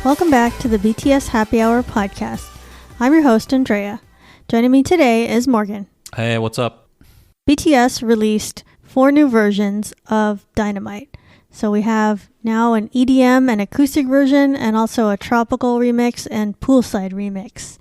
Welcome back to the BTS Happy Hour podcast. I'm your host, Andrea. Joining me today is Morgan. Hey, what's up? BTS released 4 new versions of Dynamite. So we have now an EDM and acoustic version and also a tropical remix and Poolside remix.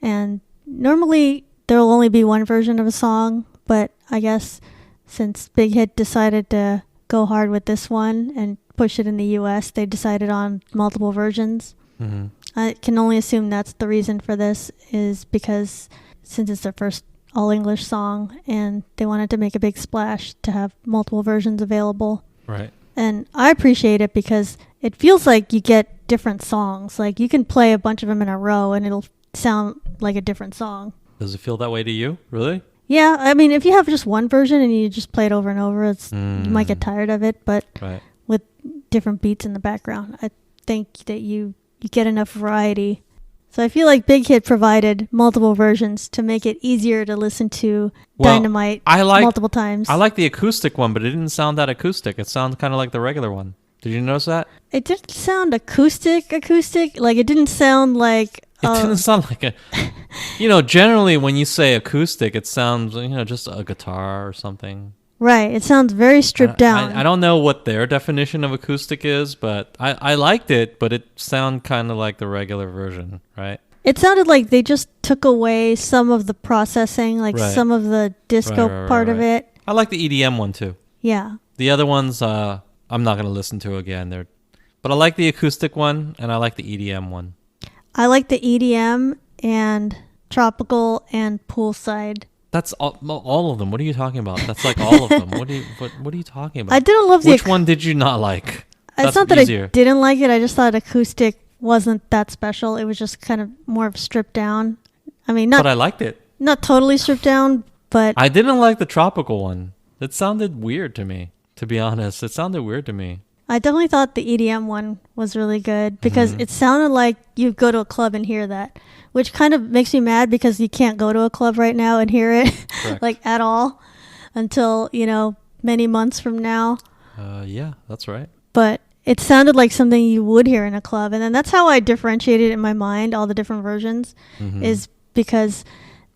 And normally there will only be one version of a song, but I guess since Big Hit decided to go hard with this one and push it in the US, they decided on multiple versions. Mm-hmm. I can only assume that's the reason for this, is because since it's their first all-English song and they wanted to make a big splash to have multiple versions available. Right. And I appreciate it because it feels like you get different songs. Like you can play a bunch of them in a row and it'll sound like a different song. Does it feel that way to you? Really? Yeah, I mean, if you have just one version and you just play it over and over, you might get tired of it. But with different beats in the background, I think that you get enough variety. So I feel like Big Hit provided multiple versions to make it easier to listen to Dynamite multiple times. I like the acoustic one, but it didn't sound that acoustic. It sounded kind of like the regular one. Did you notice that? It didn't sound acoustic. Like it didn't sound like... It didn't sound like a... generally when you say acoustic, it sounds, just a guitar or something. Right. It sounds very stripped down. I don't know what their definition of acoustic is, but I liked it, but it sounded kind of like the regular version, right? It sounded like they just took away some of the processing, some of the disco part of it. I like the EDM one too. Yeah. The other ones, I'm not going to listen to again. But I like the acoustic one, and I like the EDM one. I like the EDM and tropical and Poolside. That's all of them. What are you talking about? That's like all of them. What are you talking about? I didn't love Which one did you not like? It's not that I didn't like it. I just thought acoustic wasn't that special. It was just kind of more of stripped down. I mean, but I liked it. Not totally stripped down, but... I didn't like the tropical one. It sounded weird to me, to be honest. It sounded weird to me. I definitely thought the EDM one was really good because it sounded like you go to a club and hear that, which kind of makes me mad because you can't go to a club right now and hear it at all until, many months from now. Yeah, that's right. But it sounded like something you would hear in a club. And then that's how I differentiated in my mind all the different versions is because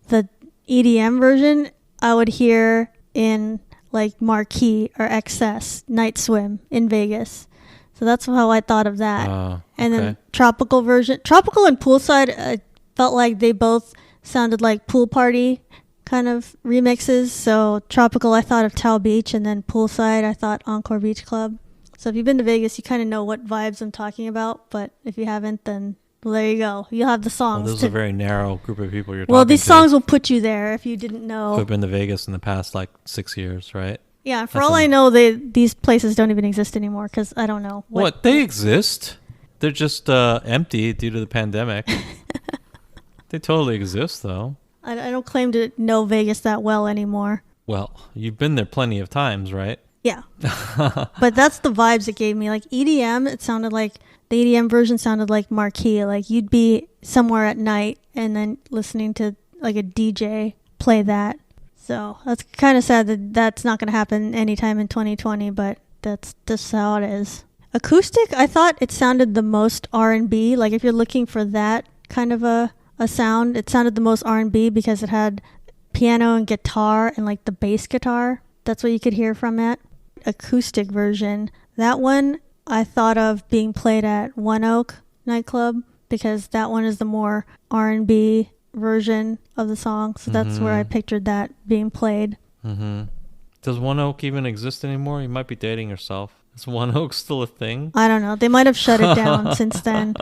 the EDM version I would hear in like Marquee or Excess Night Swim in Vegas. So that's how I thought of that. And then tropical version, tropical and Poolside, I felt like they both sounded like pool party kind of remixes. So tropical, I thought of Tao Beach, and then Poolside, I thought Encore Beach Club. So if you've been to Vegas, you kind of know what vibes I'm talking about. But if you haven't, then there you go. You'll have the songs. Well, this is a very narrow group of people you're talking to. Well, these songs will put you there if you didn't know. Who've been to Vegas in the past 6 years, right? Yeah, for all I know, these places don't even exist anymore because I don't know. What? They exist. They're just empty due to the pandemic. They totally exist, though. I don't claim to know Vegas that well anymore. Well, you've been there plenty of times, right? Yeah. But that's the vibes it gave me. Like EDM, it sounded like the EDM version sounded like Marquee. Like you'd be somewhere at night and then listening to like a DJ play that. So that's kind of sad that that's not going to happen anytime in 2020, but that's just how it is. Acoustic, I thought it sounded the most R&B. Like if you're looking for that kind of a sound, it sounded the most R&B because it had piano and guitar and like the bass guitar. That's what you could hear from it. Acoustic version, that one I thought of being played at One Oak nightclub because that one is the more R&B version of the song, so that's where I pictured that being played. Does One Oak even exist anymore? You might be dating yourself. Is One Oak still a thing? I don't know. They might have shut it down since then.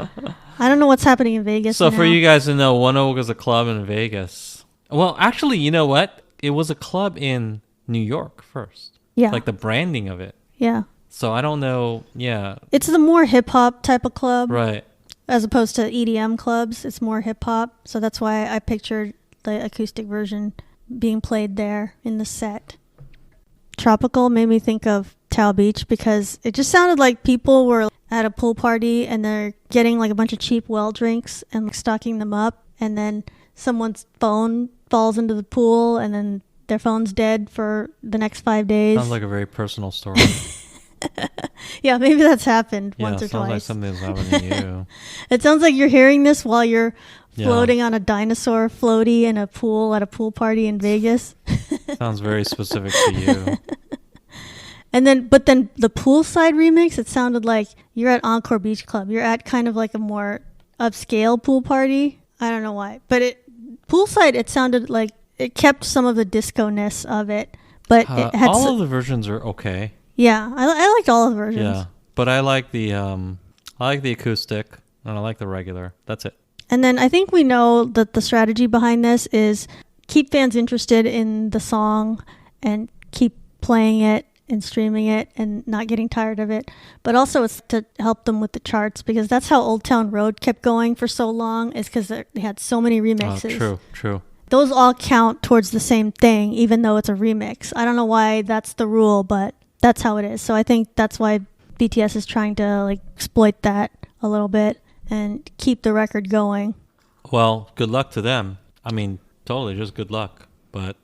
I don't know what's happening in Vegas So now. for you guys to know, One Oak is a club in Vegas. Well, actually, you know what? It was a club in New York first. Yeah. Like the branding of it. Yeah. So I don't know. Yeah. It's the more hip-hop type of club. Right. As opposed to EDM clubs. It's more hip-hop. So that's why I pictured the acoustic version being played there in the set. Tropical made me think of Tao Beach because it just sounded like people were at a pool party and they're getting like a bunch of cheap well drinks and stocking them up, and then someone's phone falls into the pool and then their phone's dead for the next 5 days. Sounds like a very personal story. Yeah, maybe that's happened once or sounds like twice. something's happening to you. It sounds like you're hearing this while you're Yeah. floating on a dinosaur floaty in a pool at a pool party in Vegas. Sounds very specific to you. But then the Poolside remix, it sounded like you're at Encore Beach Club. You're at kind of like a more upscale pool party. I don't know why. But Poolside, it sounded like it kept some of the disco-ness of it. But it had all of the versions are okay. Yeah, I liked all of the versions. Yeah, but I like the acoustic and I like the regular. That's it. And then I think we know that the strategy behind this is keep fans interested in the song and keep playing it and streaming it and not getting tired of it. But also it's to help them with the charts, because that's how Old Town Road kept going for so long, is because they had so many remixes. True. Those all count towards the same thing, even though it's a remix. I don't know why that's the rule, but that's how it is. So I think that's why BTS is trying to like exploit that a little bit and keep the record going. Well, good luck to them. I mean, totally, just good luck. But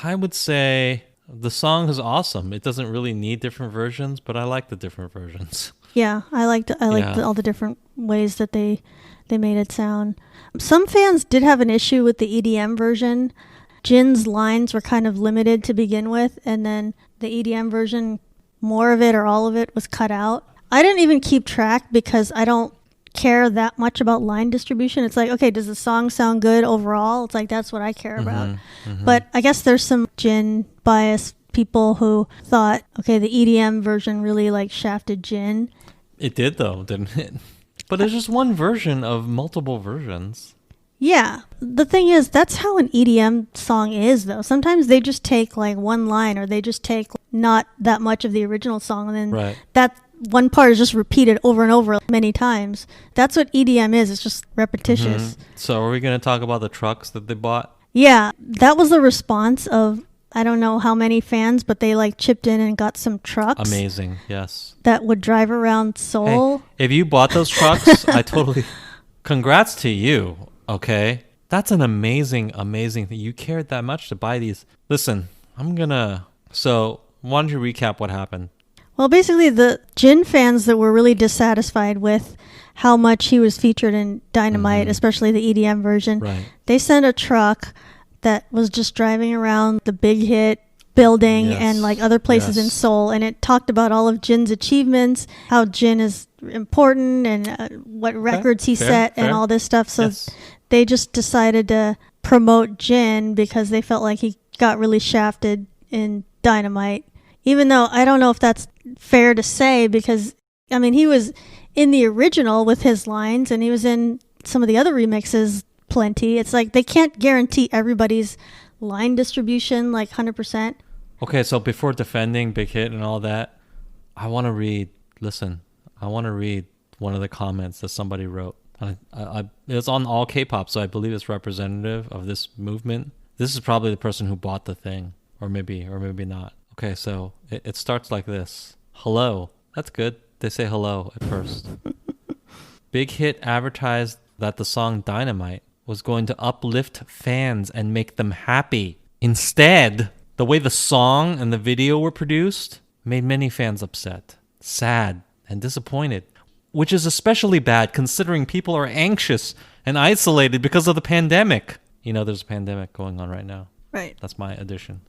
I would say the song is awesome. It doesn't really need different versions, but I like the different versions. Yeah, I liked all the different ways that they made it sound. Some fans did have an issue with the EDM version. Jin's lines were kind of limited to begin with, and then the EDM version, more of it or all of it was cut out. I didn't even keep track because I don't care that much about line distribution. It's like, okay, does the song sound good overall? It's like, that's what I care about. But I guess there's some Jin bias people who thought, okay, the EDM version really like shafted Jin. It did though, didn't it? But it's just one version of multiple versions. Yeah. The thing is, that's how an EDM song is, though. Sometimes they just take like one line, or they just take not that much of the original song, and then that one part is just repeated over and over many times. That's what EDM is. It's just repetitious. So are we going to talk about the trucks that they bought? Yeah. That was the response of, I don't know how many fans, but they like chipped in and got some trucks. Amazing. Yes. That would drive around Seoul. Hey, if you bought those trucks, I totally... Congrats to you. Okay. That's an amazing thing. You cared that much to buy these. Listen, so why don't you recap what happened? Well, basically the Jin fans that were really dissatisfied with how much he was featured in Dynamite, especially the EDM version, they sent a truck that was just driving around the Big Hit building and like other places in Seoul, and it talked about all of Jin's achievements, how Jin is important, and what records he set and all this stuff. So they just decided to promote Jin because they felt like he got really shafted in Dynamite, even though I don't know if that's fair to say, because I mean, he was in the original with his lines and he was in some of the other remixes plenty. It's like they can't guarantee everybody's line distribution like 100%. Okay, so before defending Big Hit and all that, I want to read one of the comments that somebody wrote. It's on all K-pop, so I believe it's representative of this movement. This is probably the person who bought the thing, or maybe not. Okay, so it starts like this. Hello. That's good. They say hello at first. Big Hit advertised that the song Dynamite was going to uplift fans and make them happy. Instead, the way the song and the video were produced made many fans upset, sad, and disappointed, which is especially bad considering people are anxious and isolated because of the pandemic. You know, there's a pandemic going on right now. Right. That's my addition.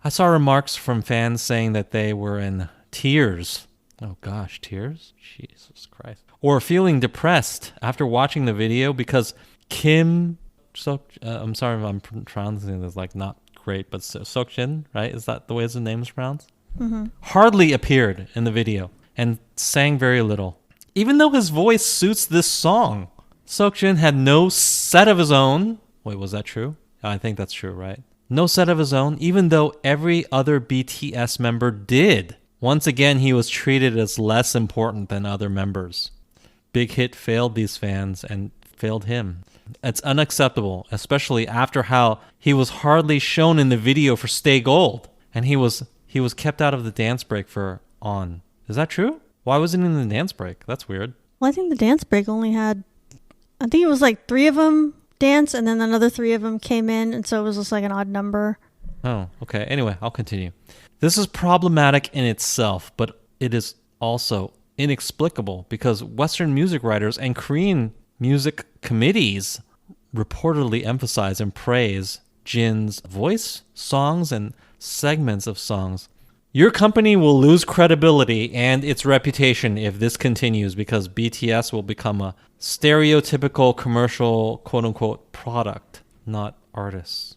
I saw remarks from fans saying that they were in tears. Oh gosh, tears? Jesus Christ. Or feeling depressed after watching the video because I'm sorry if I'm pronouncing this like not great, but Seokjin, right? Is that the way his name is pronounced? Hardly appeared in the video and sang very little. Even though his voice suits this song, Seokjin had no set of his own. Wait, was that true? I think that's true, right? No set of his own, even though every other BTS member did. Once again, he was treated as less important than other members. Big Hit failed these fans and failed him. It's unacceptable, especially after how he was hardly shown in the video for Stay Gold, and he was kept out of the dance break for On. Is that true? Why wasn't he in the dance break? That's weird. Well, I think the dance break only had, I think it was like 3 of them dance, and then another 3 of them came in, and so it was just like an odd number. Oh, okay. Anyway, I'll continue. This is problematic in itself, but it is also inexplicable because Western music writers and Korean music committees reportedly emphasize and praise Jin's voice, songs, and segments of songs. Your company will lose credibility and its reputation if this continues because BTS will become a stereotypical commercial quote-unquote product, not artists.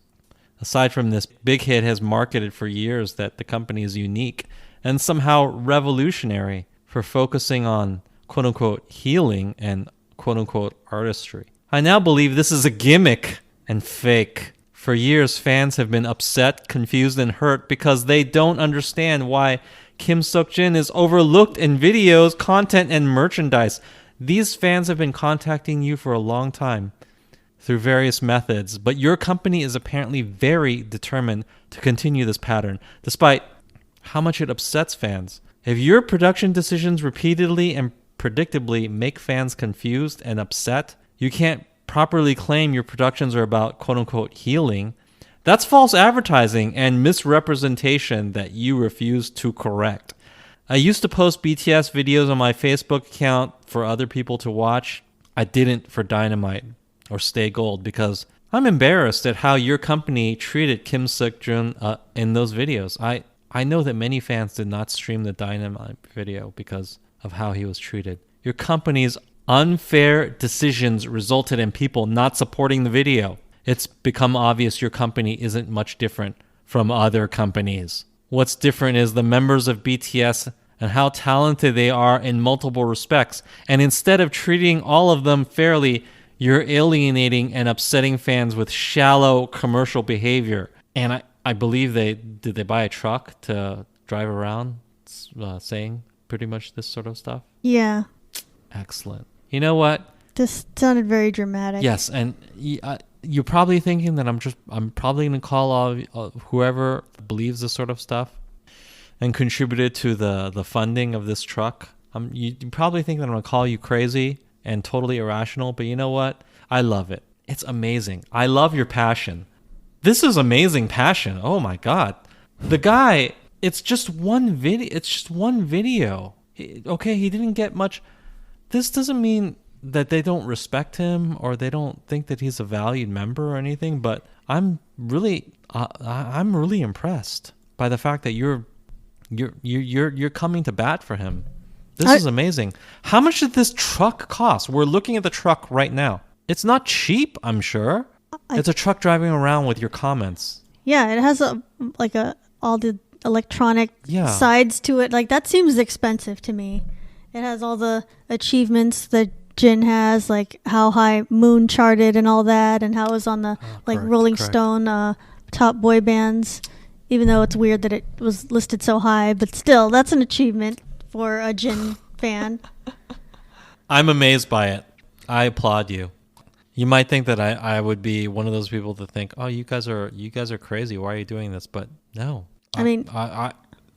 Aside from this, Big Hit has marketed for years that the company is unique and somehow revolutionary for focusing on quote-unquote healing and quote-unquote artistry. I now believe this is a gimmick and fake. For years, fans have been upset, confused, and hurt because they don't understand why Kim Seokjin is overlooked in videos, content, and merchandise. These fans have been contacting you for a long time through various methods, but your company is apparently very determined to continue this pattern, despite how much it upsets fans. If your production decisions repeatedly and predictably make fans confused and upset, you can't properly claim your productions are about quote-unquote healing. That's false advertising and misrepresentation that you refuse to correct. I used to post BTS videos on my Facebook account for other people to watch. I didn't for Dynamite or Stay Gold because I'm embarrassed at how your company treated Kim Seokjin in those videos. I know that many fans did not stream the Dynamite video because of how he was treated. Your company's unfair decisions resulted in people not supporting the video. It's become obvious your company isn't much different from other companies. What's different is the members of BTS and how talented they are in multiple respects. And instead of treating all of them fairly, you're alienating and upsetting fans with shallow commercial behavior. And I believe did they buy a truck to drive around saying pretty much this sort of stuff? Yeah. Excellent. You know what? This sounded very dramatic. Yes, and you're probably thinking that I'm probably going to call whoever believes this sort of stuff and contributed to the funding of this truck. You probably think that I'm going to call you crazy and totally irrational, but you know what? I love it. It's amazing. I love your passion. This is amazing passion. Oh my God. The guy, it's just one video. Okay, he didn't get much. This doesn't mean that they don't respect him or they don't think that he's a valued member or anything, but I'm really impressed by the fact that you're coming to bat for him. This is amazing. How much did this truck cost? We're looking at the truck right now. It's not cheap, I'm sure. It's a truck driving around with your comments. Yeah, it has all the electronic sides to it. Like, that seems expensive to me. It has all the achievements that Jin has, like how high Moon charted and all that, and how it was on the Rolling Stone top boy bands, even though it's weird that it was listed so high, but still, that's an achievement for a Jin fan. I'm amazed by it. I applaud you. You might think that I would be one of those people to think, oh, you guys are crazy. Why are you doing this? But no.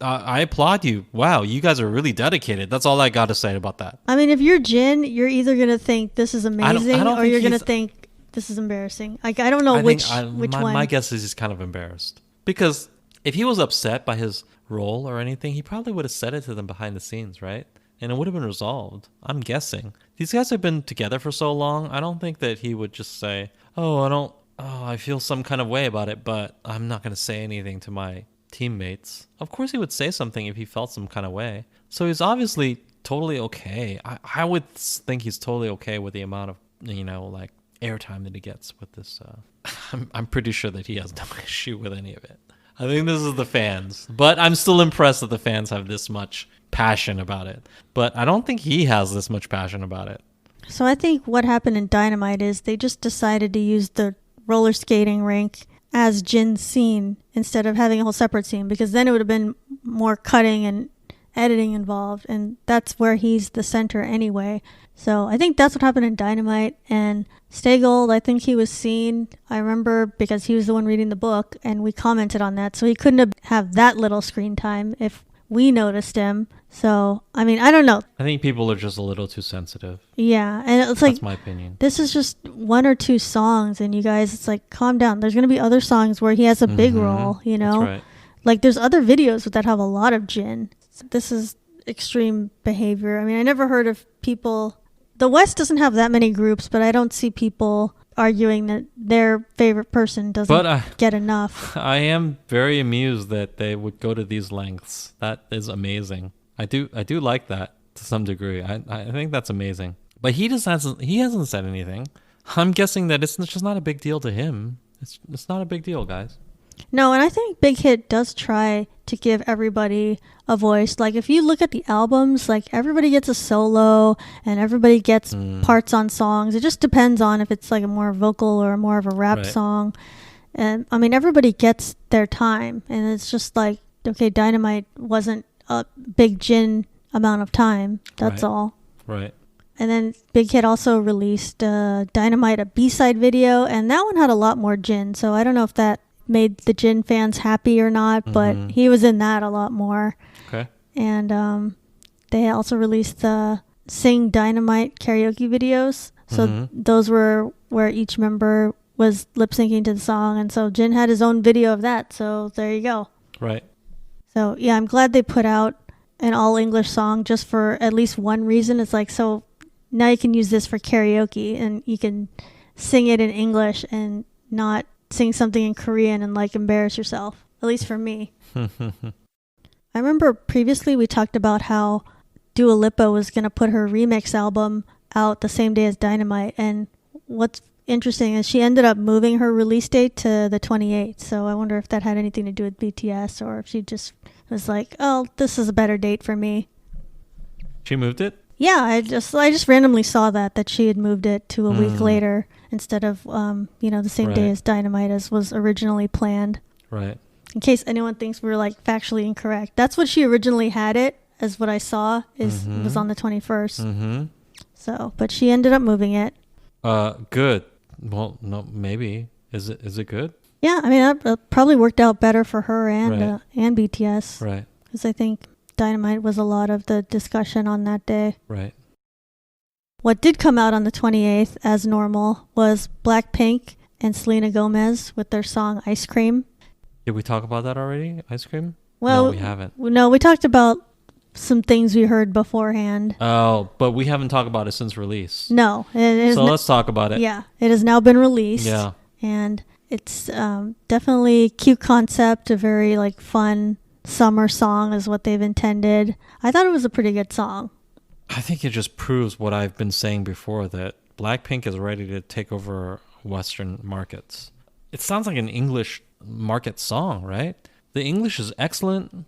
I applaud you. Wow, you guys are really dedicated. That's all I got to say about that. I mean, if you're Jin, you're either going to think this is amazing or you're going to think this is embarrassing. I don't know which one. My guess is he's kind of embarrassed. Because if he was upset by his role or anything, he probably would have said it to them behind the scenes, right? And it would have been resolved. I'm guessing. These guys have been together for so long. I don't think that he would just say, I feel some kind of way about it, but I'm not going to say anything to my teammates. Of course he would say something if he felt some kind of way. So he's obviously totally okay. I would think he's totally okay with the amount of, airtime that he gets with this. I'm pretty sure that he has no issue with any of it. I think this is the fans. But I'm still impressed that the fans have this much passion about it. But I don't think he has this much passion about it. So I think what happened in Dynamite is they just decided to use the roller skating rink as Jin's scene instead of having a whole separate scene, because then it would have been more cutting and editing involved, and that's where he's the center anyway. So I think that's what happened in Dynamite. And Stay Gold, I think he was seen, I remember, because he was the one reading the book, and we commented on that, so he couldn't have that little screen time if we noticed him. So, I mean, I don't know. I think people are just a little too sensitive. Yeah, and it's like, that's my opinion. This is just one or two songs, and you guys, it's like, calm down. There's going to be other songs where he has a big role, you know? That's right. Like, there's other videos that have a lot of Jin. This is extreme behavior. I mean, I never heard of people. The West doesn't have that many groups, but I don't see people arguing that their favorite person doesn't get enough. I am very amused that they would go to these lengths. That is amazing. I do like that to some degree. I think that's amazing. But he hasn't said anything. I'm guessing that it's just not a big deal to him. It's not a big deal, guys. No, and I think Big Hit does try to give everybody a voice. Like, if you look at the albums, like, everybody gets a solo and everybody gets parts on songs. It just depends on if it's like a more vocal or more of a rap song. And I mean, everybody gets their time, and it's just like, okay, Dynamite wasn't a big Jin amount of time. That's all. Right. And then Big Hit also released Dynamite, a B-side video, and that one had a lot more Jin. So I don't know if that made the Jin fans happy or not, but he was in that a lot more. Okay. And they also released the Sing Dynamite karaoke videos. So those were where each member was lip syncing to the song, and so Jin had his own video of that. So there you go. Right. So yeah, I'm glad they put out an all English song just for at least one reason. It's like, so now you can use this for karaoke and you can sing it in English and not sing something in Korean and like embarrass yourself, at least for me. I remember previously we talked about how Dua Lipa was going to put her remix album out the same day as Dynamite, and what's interesting is she ended up moving her release date to the 28th, so I wonder if that had anything to do with BTS or if she just was like, oh, this is a better date for me. She moved it? Yeah, I just randomly saw that she had moved it to a week later instead of the same day as Dynamite as was originally planned. Right. In case anyone thinks we were like factually incorrect, that's what she originally had it, as what I saw was on the 21st. So, but she ended up moving it. Good. Well, no, maybe. Is it good? Yeah, I mean that probably worked out better for her and BTS. Right. Because I think Dynamite was a lot of the discussion on that day. Right. What did come out on the 28th, as normal, was Blackpink and Selena Gomez with their song Ice Cream. Did we talk about that already? Ice Cream? Well, no, we haven't. No, we talked about some things we heard beforehand. Oh, but we haven't talked about it since release. No. So let's talk about it. Yeah, it has now been released. Yeah. And it's definitely a cute concept, a very like fun summer song is what they've intended. I thought it was a pretty good song. I think it just proves what I've been saying before, that Blackpink is ready to take over Western markets. It sounds like an English market song, right? The English is excellent.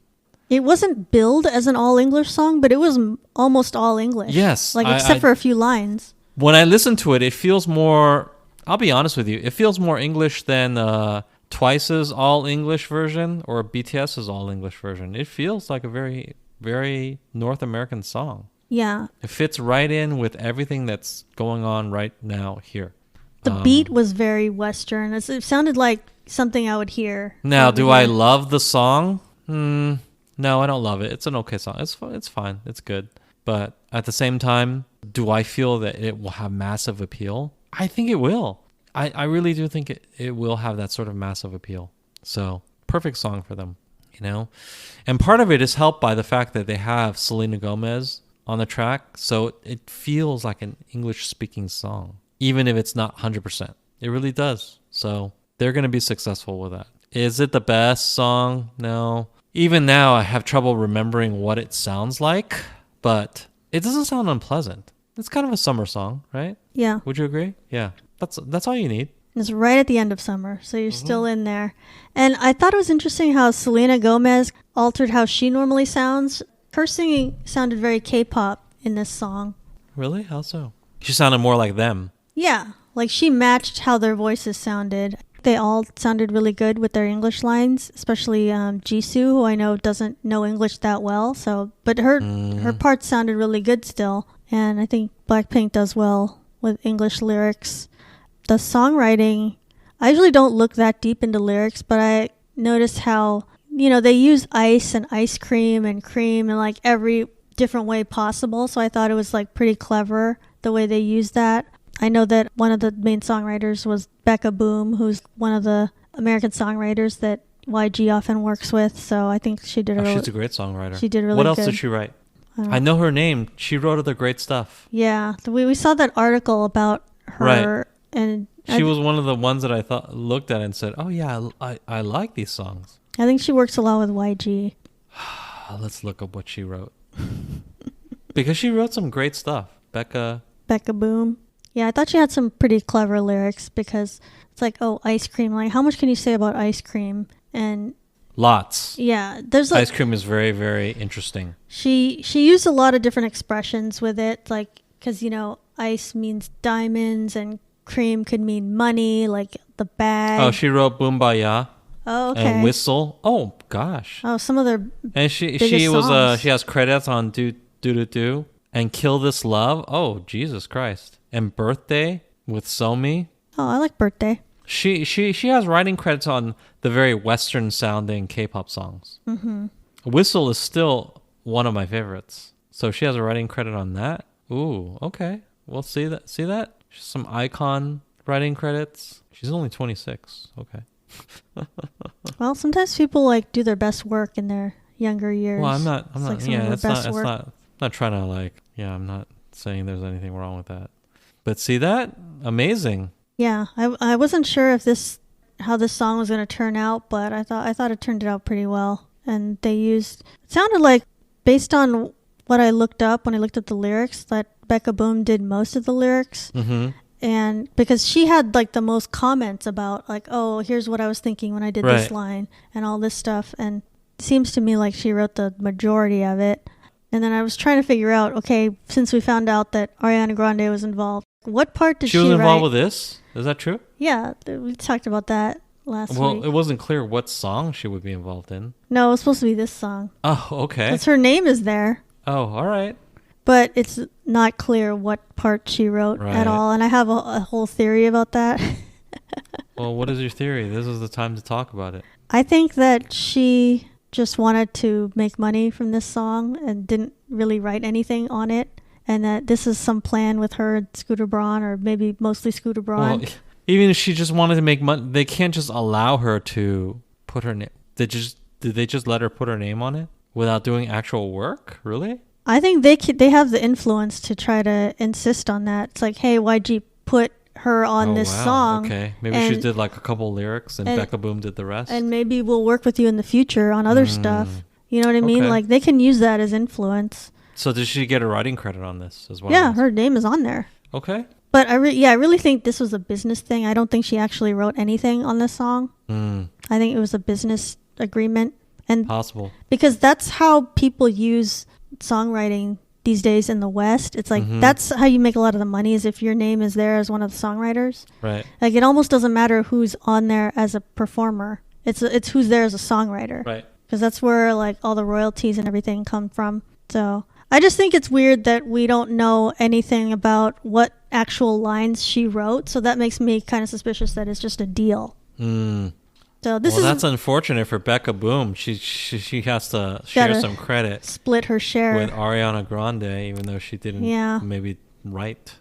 It wasn't billed as an all-English song, but it was almost all English. Yes. Like, except for a few lines. When I listen to it, it feels more, I'll be honest with you, it feels more English than Twice's all-English version or BTS's all-English version. It feels like a very, very North American song. Yeah. It fits right in with everything that's going on right now here. The beat was very Western. It sounded like something I would hear. Now, do I love the song? No, I don't love it. It's an okay song. It's fine. It's good. But at the same time, do I feel that it will have massive appeal? I think it will. I really do think it will have that sort of massive appeal. So, perfect song for them, you know? And part of it is helped by the fact that they have Selena Gomez on the track. So it feels like an English-speaking song, even if it's not 100%. It really does. So they're going to be successful with that. Is it the best song? No. Even now, I have trouble remembering what it sounds like, but it doesn't sound unpleasant. It's kind of a summer song, right? Yeah. Would you agree? Yeah. That's all you need. It's right at the end of summer, so you're still in there. And I thought it was interesting how Selena Gomez altered how she normally sounds. Her singing sounded very K-pop in this song. Really? How so? She sounded more like them. Yeah. Like, she matched how their voices sounded. They all sounded really good with their English lines, especially Jisoo, who I know doesn't know English that well. But her parts sounded really good still. And I think Blackpink does well with English lyrics. The songwriting, I usually don't look that deep into lyrics, but I noticed how, they use ice and ice cream and cream in like every different way possible. So I thought it was like pretty clever the way they used that. I know that one of the main songwriters was Bekah Boom, who's one of the American songwriters that YG often works with. So I think she did she's a great songwriter. She did really good. What else did she write? I know her name. She wrote other great stuff. Yeah, we saw that article about her, Right. and She was one of the ones that I looked at and said, "Oh yeah, I like these songs." I think she works a lot with YG. Let's look up what she wrote. Because she wrote some great stuff. Bekah Boom. Yeah, I thought she had some pretty clever lyrics because it's like, oh, ice cream. Like, how much can you say about ice cream? And lots. yeah, there's like ice cream is very, very interesting. She used a lot of different expressions with it, like because ice means diamonds and cream could mean money, like the bag. Oh, she wrote Boombaya. Oh, okay. And Whistle. Oh gosh. Oh, some of their and she songs. She has credits on Do Do Do Do and Kill This Love. Oh Jesus Christ. And Birthday with Somi. Oh, I like Birthday. She has writing credits on the very Western sounding K-pop songs. Mm-hmm. Whistle is still one of my favorites. So she has a writing credit on that. Ooh, okay. We'll see that. See that? Some icon writing credits. She's only 26. Okay. Well, sometimes people like do their best work in their younger years. Well, I'm not trying to I'm not saying there's anything wrong with that. But see that? Amazing. Yeah, I wasn't sure if how this song was going to turn out, but I thought it turned out pretty well. And it sounded like, based on what I looked up when I looked up the lyrics, that Bekah Boom did most of the lyrics. Mm-hmm. And because she had like the most comments about like, oh, here's what I was thinking when I did this line and all this stuff. And it seems to me like she wrote the majority of it. And then I was trying to figure out, okay, since we found out that Ariana Grande was involved, what part did she was write? Involved with this? Is that true? Yeah, we talked about that last week. Well, it wasn't clear what song she would be involved in. No, it was supposed to be this song. Oh, okay. Because her name is there. Oh, all right. But it's not clear what part she wrote at all. And I have a whole theory about that. Well, what is your theory? This is the time to talk about it. I think that she just wanted to make money from this song and didn't really write anything on it. And that this is some plan with her and Scooter Braun, or maybe mostly Scooter Braun. Well, even if she just wanted to make money, they can't just allow her to put her name. Did they just let her put her name on it without doing actual work? Really? I think they have the influence to try to insist on that. It's like, hey, YG, put her on this song. Okay, maybe she did like a couple lyrics and Bekah Boom did the rest. And maybe we'll work with you in the future on other stuff. You know what I mean? Okay. Like they can use that as influence. So did she get a writing credit on this as well? Yeah, her name is on there. Okay. But I really think this was a business thing. I don't think she actually wrote anything on this song. I think it was a business agreement. And possible. Because that's how people use songwriting these days in the West. It's like that's how you make a lot of the money, is if your name is there as one of the songwriters. Right. Like it almost doesn't matter who's on there as a performer. It's who's there as a songwriter. Right. Because that's where like all the royalties and everything come from. So I just think it's weird that we don't know anything about what actual lines she wrote. So that makes me kind of suspicious that it's just a deal. So that's unfortunate for Bekah Boom. She has to share some credit. Split her share with Ariana Grande, even though she didn't maybe write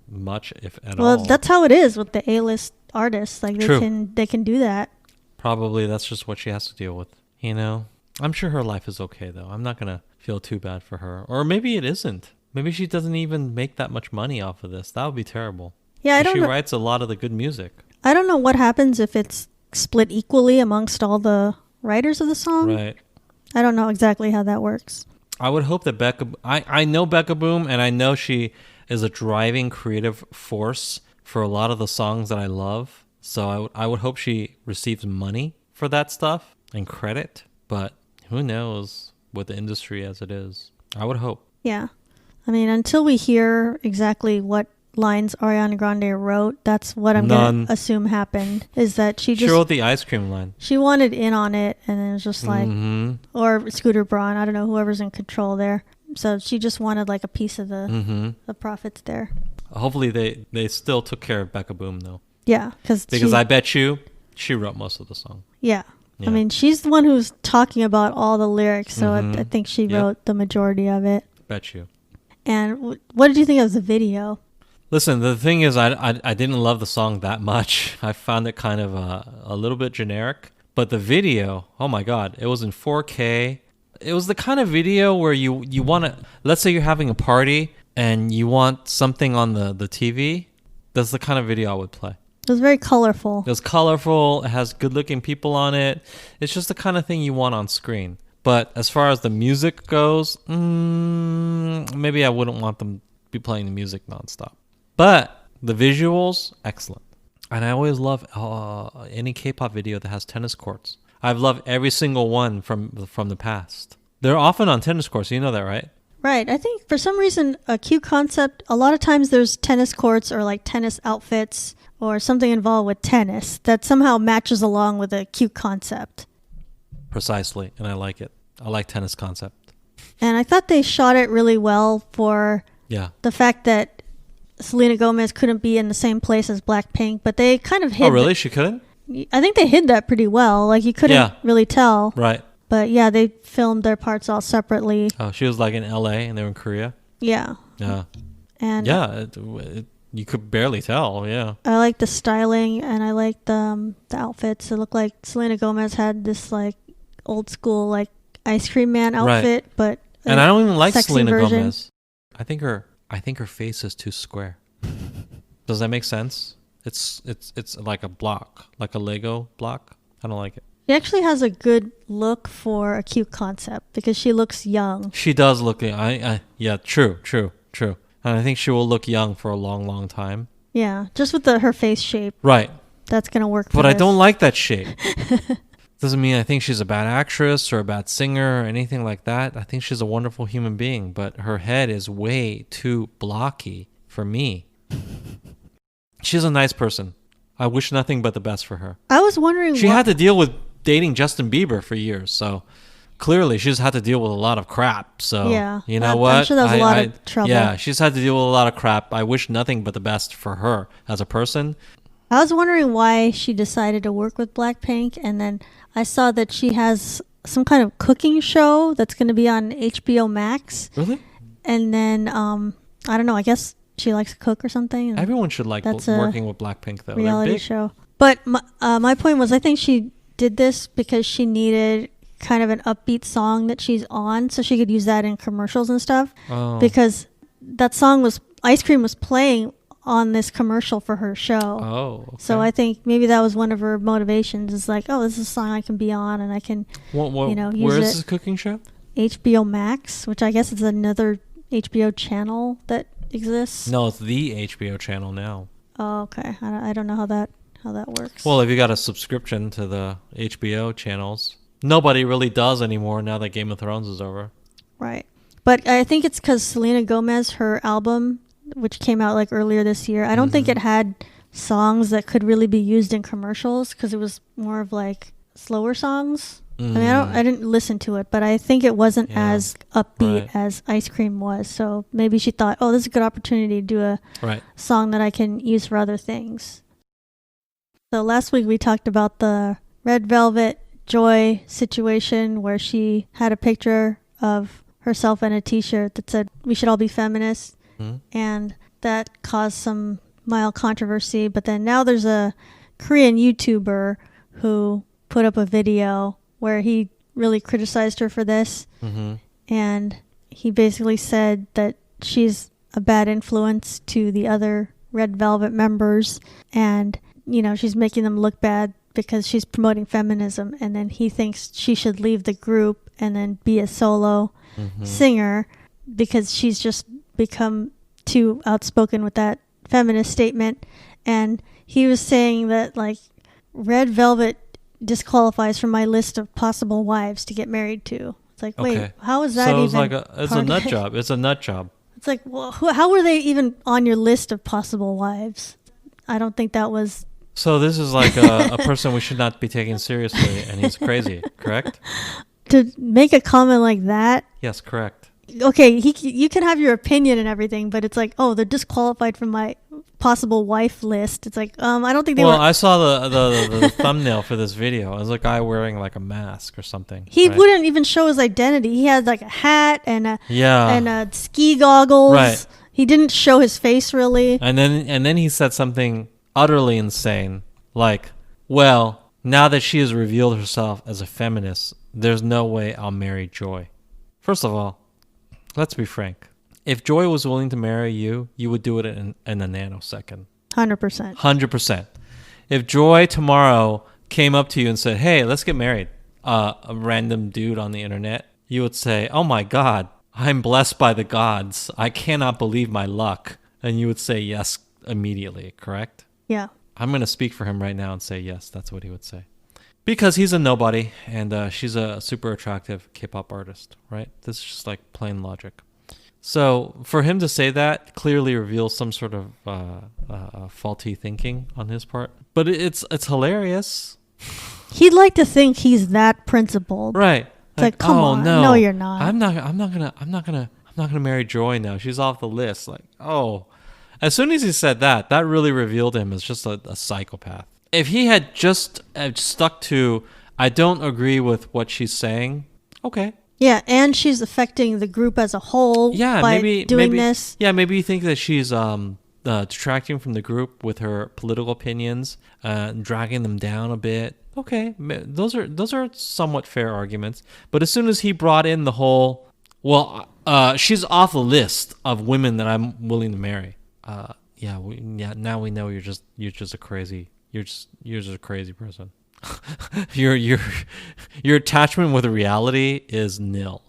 much, if at all. Well, that's how it is with the A-list artists. Like they can do that. Probably that's just what she has to deal with. You know, I'm sure her life is okay though. I'm not gonna feel too bad for her, or maybe it isn't. Maybe she doesn't even make that much money off of this. That would be terrible. Yeah, I don't know. She writes a lot of the good music. I don't know what happens if it's split equally amongst all the writers of the song. Right. I don't know exactly how that works. I would hope that I know Bekah Boom, and I know she is a driving creative force for a lot of the songs that I love. So I would hope she receives money for that stuff and credit. But who knows with the industry as it is. I would hope. Yeah. I mean, until we hear exactly what lines Ariana Grande wrote, that's what I'm going to assume happened, is that she wrote the ice cream line. She wanted in on it, and it was just like, or Scooter Braun, I don't know, whoever's in control there. So she just wanted like a piece of the profits there. Hopefully they still took care of Bekah Boom though. Yeah. Because I bet you she wrote most of the song. Yeah. I mean, she's the one who's talking about all the lyrics, so I think she wrote the majority of it. Bet you. And what did you think of the video? Listen, the thing is, I didn't love the song that much. I found it kind of a little bit generic. But the video, oh my God, it was in 4K. it was the kind of video where you want to, let's say you're having a party and you want something on the TV. That's the kind of video I would play. It was very colorful. It was colorful. It has good looking people on it. It's just the kind of thing you want on screen. But as far as the music goes, maybe I wouldn't want them to be playing the music nonstop. But the visuals, excellent. And I always love any K-pop video that has tennis courts. I've loved every single one from the past. They're often on tennis courts. You know that, right? Right. I think for some reason, a cute concept, a lot of times there's tennis courts or like tennis outfits or something involved with tennis that somehow matches along with a cute concept. Precisely. And I like it. I like tennis concept. And I thought they shot it really well for the fact that Selena Gomez couldn't be in the same place as Blackpink, but they kind of hid. Oh, really? She couldn't? I think they hid that pretty well. Like you couldn't really tell. Right. But yeah, they filmed their parts all separately. Oh, she was like in LA and they were in Korea? Yeah. Yeah. And you could barely tell, yeah. I like the styling and I like the outfits. It looked like Selena Gomez had this like old school like ice cream man outfit, but and I don't even like Selena version. Gomez. I think her face is too square. Does that make sense? It's like a block, like a Lego block. I don't like it. She actually has a good look for a cute concept because she looks young. She does look young. Yeah, true. And I think she will look young for a long, long time. Yeah, just with her face shape. Right. That's going to work for But this. I don't like that shape. Doesn't mean I think she's a bad actress or a bad singer or anything like that. I think she's a wonderful human being, but her head is way too blocky for me. She's a nice person. I wish nothing but the best for her. I was wondering She had to deal with dating Justin Bieber for years, so clearly she's had to deal with a lot of crap. So you know what? I'm sure that was a lot of trouble. Yeah, she's had to deal with a lot of crap. I wish nothing but the best for her as a person. I was wondering why she decided to work with Blackpink, and then I saw that she has some kind of cooking show that's going to be on HBO Max. Really? And then I don't know. I guess she likes to cook or something. Everyone should like working with Blackpink, though. Reality show. But my point was, I think she did this because she needed kind of an upbeat song that she's on, so she could use that in commercials and stuff. Oh. Because that song Ice Cream was playing on this commercial for her show. Oh. Okay. So I think maybe that was one of her motivations. Is like, oh, this is a song I can be on and I can, use where is this cooking show? HBO Max, which I guess is another HBO channel that exists. No, it's the HBO channel now. Oh, okay. I don't know how that works. Well, if you got a subscription to the HBO channels, nobody really does anymore now that Game of Thrones is over. Right. But I think it's because Selena Gomez, her album, which came out like earlier this year, I don't think it had songs that could really be used in commercials because it was more of like slower songs. I mean, I didn't listen to it, but I think it wasn't as upbeat as Ice Cream was. So maybe she thought, oh, this is a good opportunity to do a song that I can use for other things. So last week we talked about the Red Velvet Joy situation where she had a picture of herself in a t-shirt that said, we should all be feminists. And that caused some mild controversy. But then now there's a Korean YouTuber who put up a video where he really criticized her for this. And he basically said that she's a bad influence to the other Red Velvet members. And, she's making them look bad because she's promoting feminism. And then he thinks she should leave the group and then be a solo singer because she's just become too outspoken with that feminist statement. And he was saying that like Red Velvet disqualifies from my list of possible wives to get married to. It's like, wait, how is that even? So it's a nut job. It's a nut job. It's like, well, how were they even on your list of possible wives? I don't think that was. So this is like a person we should not be taking seriously, and he's crazy, correct? To make a comment like that? Yes, correct. Okay, you can have your opinion and everything, but it's like, oh, they're disqualified from my possible wife list. It's like, I don't think they were. Well, I saw the thumbnail for this video. It was a guy wearing like a mask or something. He wouldn't even show his identity. He had like a hat and a ski goggles. Right. He didn't show his face really. And then he said something utterly insane, like, well, Now that she has revealed herself as a feminist, there's no way I'll marry Joy. First of all, let's be frank. If Joy was willing to marry you, you would do it in a nanosecond. 100%. 100%. If Joy tomorrow came up to you and said, hey, let's get married, a random dude on the internet, you would say, oh my God, I'm blessed by the gods. I cannot believe my luck. And you would say yes immediately, correct? Yeah. I'm going to speak for him right now and say yes, that's what he would say. Because he's a nobody and she's a super attractive K-pop artist, right? This is just like plain logic. So for him to say that clearly reveals some sort of faulty thinking on his part. But it's hilarious. He'd like to think he's that principled. Right. It's like, come on. No, you're not. I'm not gonna marry Joy now. She's off the list. Like, oh. As soon as he said that really revealed him as just a psychopath. If he had just stuck to, I don't agree with what she's saying, okay. Yeah, and she's affecting the group as a whole by doing this. Yeah, maybe you think that she's detracting from the group with her political opinions, dragging them down a bit. Okay, those are somewhat fair arguments. But as soon as he brought in the whole, she's off the list of women that I'm willing to marry. Now we know you're just a crazy person. your attachment with reality is nil.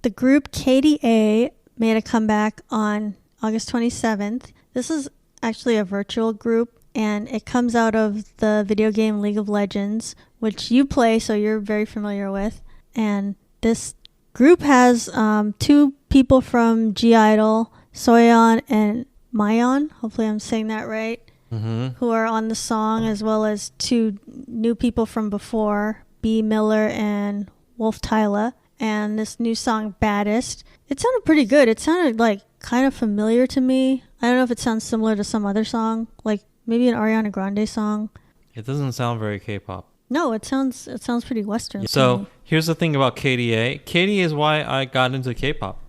The group KDA made a comeback on August 27th. This is actually a virtual group, and it comes out of the video game League of Legends, which you play, so you're very familiar with. And this group has 2 people from G-Idol, Soyeon and Mayeon, hopefully I'm saying that right, who are on the song, as well as 2 new people from before, B. Miller and Wolf Tyla. And this new song, Baddest, it sounded pretty good. It sounded like kind of familiar to me. I don't know if it sounds similar to some other song, like maybe an Ariana Grande song. It doesn't sound very K-pop. No, it sounds pretty Western. So here's the thing about KDA. KDA is why I got into K-pop.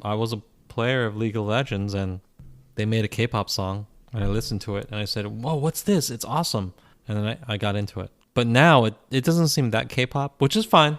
I was a player of League of Legends, and they made a K-pop song, and I listened to it, and I said, whoa, what's this? It's awesome. And then I got into it. But now it doesn't seem that K-pop, which is fine.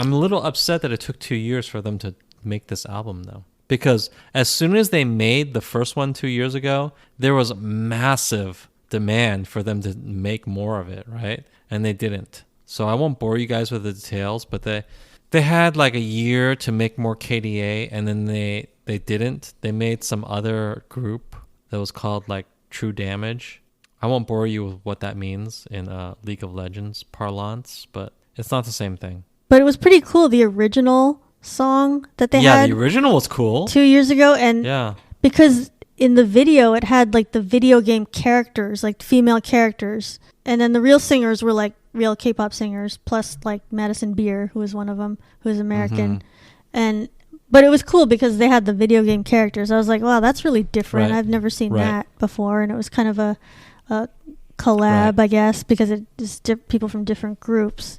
I'm a little upset that it took 2 years for them to make this album, though. Because as soon as they made the first one 2 years ago, there was massive demand for them to make more of it, right? And they didn't. So I won't bore you guys with the details, but they had like a year to make more KDA, and then they didn't. They made some other group that was called like True Damage. I won't bore you with what that means in League of Legends parlance, but it's not the same thing. But it was pretty cool, the original song that they had. Yeah, the original was cool. 2 years ago. And yeah, because in the video, it had like the video game characters, like female characters. And then the real singers were like real K-pop singers, plus like Madison Beer, who was one of them, who is American. But it was cool because they had the video game characters. I was like, wow, that's really different. I've never seen that before. And it was kind of a collab, I guess, because it is people from different groups.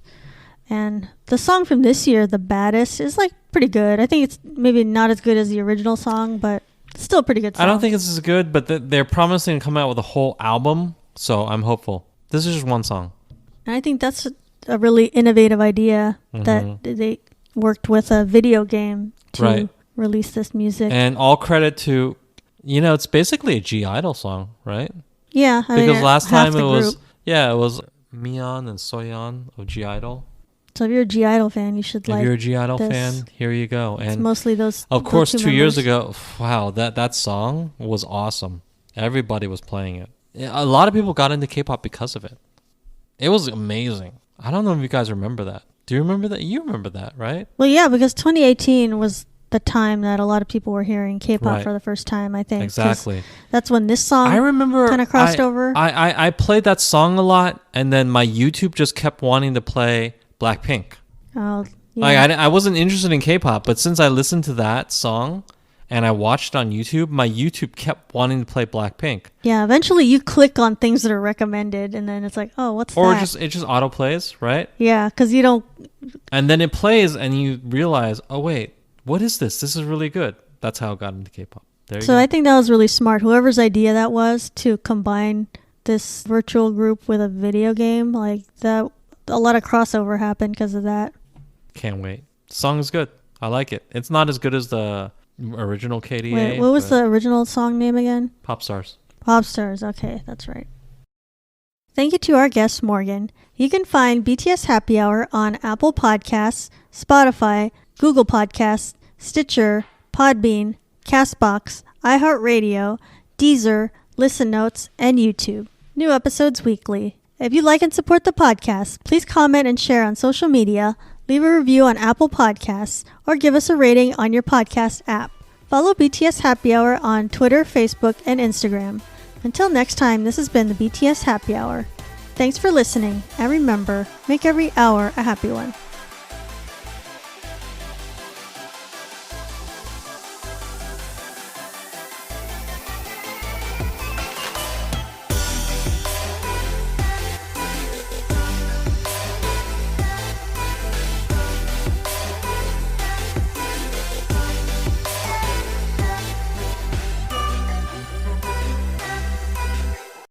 And the song from this year, The Baddest, is like pretty good. I think it's maybe not as good as the original song, but it's still a pretty good song. I don't think it's as good, but they're promising to come out with a whole album, so I'm hopeful. This is just one song. And I think that's a really innovative idea that they worked with a video game to release this music. And all credit to, it's basically a G-Idol song, right? Yeah. Because last time it was Miyeon and Soyeon of G-Idol. So if you're a G-Idol fan, you should like. If you're a G-Idol fan, here you go. And it's mostly those. Of course, 2 years ago, wow, that song was awesome. Everybody was playing it. A lot of people got into K-pop because of it. It was amazing. I don't know if you guys remember that. Do you remember that? You remember that, right? Well, yeah, because 2018 was the time that a lot of people were hearing K-pop for the first time, I think. Exactly. That's when this song kind of crossed over. I played that song a lot, and then my YouTube just kept wanting to play Blackpink. Oh, yeah. Like I wasn't interested in K-pop, but since I listened to that song and I watched it on YouTube, my YouTube kept wanting to play Blackpink. Yeah, eventually you click on things that are recommended, and then it's like, oh, what's that? Or it just auto plays, right? Yeah, because you don't. And then it plays, and you realize, oh wait, what is this? This is really good. That's how I got into K-pop. There you go. I think that was really smart. Whoever's idea that was to combine this virtual group with a video game. Like that, a lot of crossover happened because of that. Can't wait. The song is good. I like it. It's not as good as the original KDA. Wait, what was the original song name again? Pop Stars. Pop Stars. Okay, that's right. Thank you to our guest, Morgan. You can find BTS Happy Hour on Apple Podcasts, Spotify, Google Podcasts, Stitcher, Podbean, Castbox, iHeartRadio, Deezer, Listen Notes, and YouTube. New episodes weekly. If you like and support the podcast, please comment and share on social media, leave a review on Apple Podcasts, or give us a rating on your podcast app. Follow BTS Happy Hour on Twitter, Facebook, and Instagram. Until next time, this has been the BTS Happy Hour. Thanks for listening, and remember, make every hour a happy one.